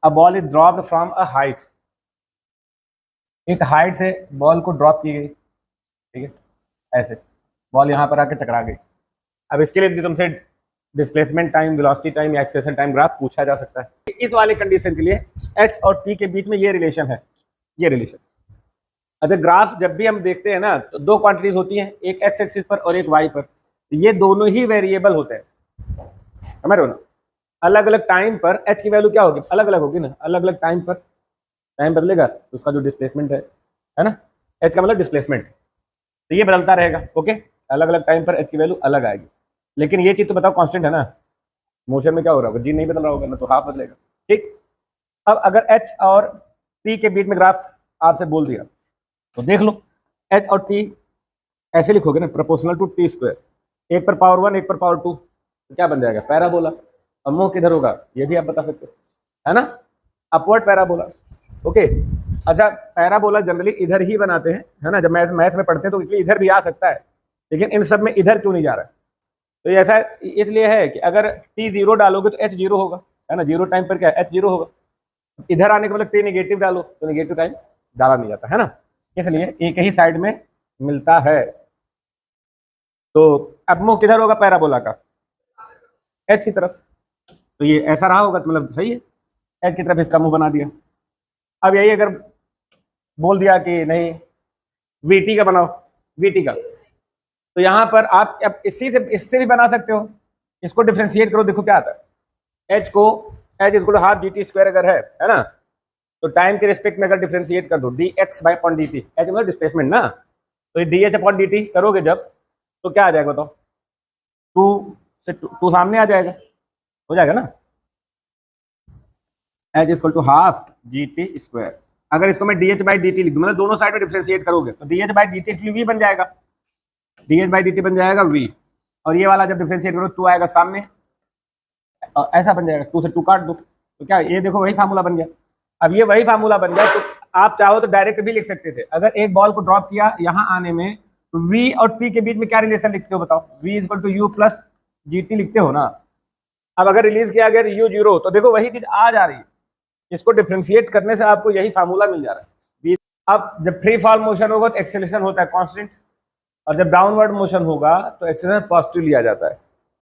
A ball is dropped from a height, एक height से ball को ड्रॉप की गई, ठीक है, ऐसे बॉल यहाँ पर आके टकरा गई। अब इसके लिए तुमसे डिस्प्लेसमेंट टाइम, वेलोसिटी टाइम या एक्सेलेरेशन टाइम ग्राफ पूछा जा सकता है। इस वाले कंडीशन के लिए एच और टी के बीच में ये रिलेशन है, ये रिलेशन। अच्छा, ग्राफ जब भी हम देखते हैं ना तो दो क्वांटिटीज होती हैं, एक एक्स एक्सिस पर और एक वाई पर, तो ये दोनों ही वेरिएबल होते हैं, समझ रहे हो ना। अलग अलग टाइम पर एच की वैल्यू क्या होगी, अलग अलग होगी ना, अलग अलग टाइम पर टाइम बदलेगा तो उसका जो डिस्प्लेसमेंट है ना, एच का मतलब डिस्प्लेसमेंट, तो ये बदलता रहेगा। ओके, अलग अलग टाइम पर एच की वैल्यू अलग आएगी, लेकिन ये चीज तो बताओ कांस्टेंट है ना, मोशन में क्या हो रहा होगा, जी नहीं बदल रहा होगा ना, तो हाफ बदलेगा। ठीक, अब अगर एच और टी के बीच में ग्राफ आपसे बोल दिया तो देख लो, एच और टी ऐसे लिखोगे ना, प्रोपोर्शनल टू टी स्क्वायर, एक पर पावर 1 एक पर पावर 2, तो क्या बन जाएगा, पैराबोला। अब मुंह किधर होगा ये भी आप बता सकते हो, है ना, अपवर्ड पैराबोला। ओके, अच्छा, पैराबोला जनरली इधर ही बनाते हैं, है ना, जब मैथ में पढ़ते हैं तो इधर भी आ सकता है, लेकिन इन सब में इधर क्यों नहीं जा रहा है, तो ऐसा इसलिए है कि अगर टी जीरो डालोगे तो एच जीरो होगा, है ना, जीरो टाइम पर क्या एच जीरो होगा, इधर आने के मतलब टी निगेटिव डालो तो निगेटिव टाइम डाला नहीं जाता, है ना, इसलिए एक ही साइड में मिलता है। तो अब मुंह किधर होगा पैराबोला का, एच की तरफ, तो ये ऐसा रहा होगा तो मतलब सही है, एच की तरफ इसका मुंह बना दिया। अब यही अगर बोल दिया कि नहीं वीटी का बनाओ, वीटी का, तो यहां पर आप अब इससे भी बना सकते हो, इसको डिफ्रेंशिएट करो, देखो क्या आता है, एच को H is equal to half G T square अगर है ना, तो टाइम के रिस्पेक्ट में अगर डिफ्रेंशिएट कर दो D x by upon D T, H मतलब डिस्प्लेसमेंट ना, तो D H upon D T करोगे जब तो क्या आ जाएगा बताओ, टू से टू सामने आ जाएगा, हो जाएगा ना, H equal to half G T square. अगर इसको मैं D H by D T लिख दूं, मतलब दोनों साइड में डिफ्रेंशिएट करोगे तो D H by D T V बन जाएगा, D H by D T बन जाएगा वी, और ये वाला जब डिफ्रेंशिएट करो टू आएगा सामने, और ऐसा बन जाएगा, टू से टू काट दो तो क्या, ये देखो वही फार्मूला बन गया। अब ये वही फार्मूला बन गया, तो आप चाहो तो डायरेक्ट भी लिख सकते थे, अगर एक बॉल को ड्रॉप किया यहां आने में, तो v और t के बीच में क्या रिलेशन लिखते हो बताओ, v equal to U plus G T लिखते हो ना। अब अगर रिलीज किया गया तो यू जीरो, तो देखो वही चीज आ जा रही है, इसको डिफ्रेंशिएट करने से आपको यही फार्मूला मिल जा रहा है। अब जब फ्री फॉल मोशन होगा तो एक्सेलरेशन होता है कांस्टेंट, और जब डाउनवर्ड मोशन होगा तो एक्सेलरेशन पॉजिटिव लिया जाता है।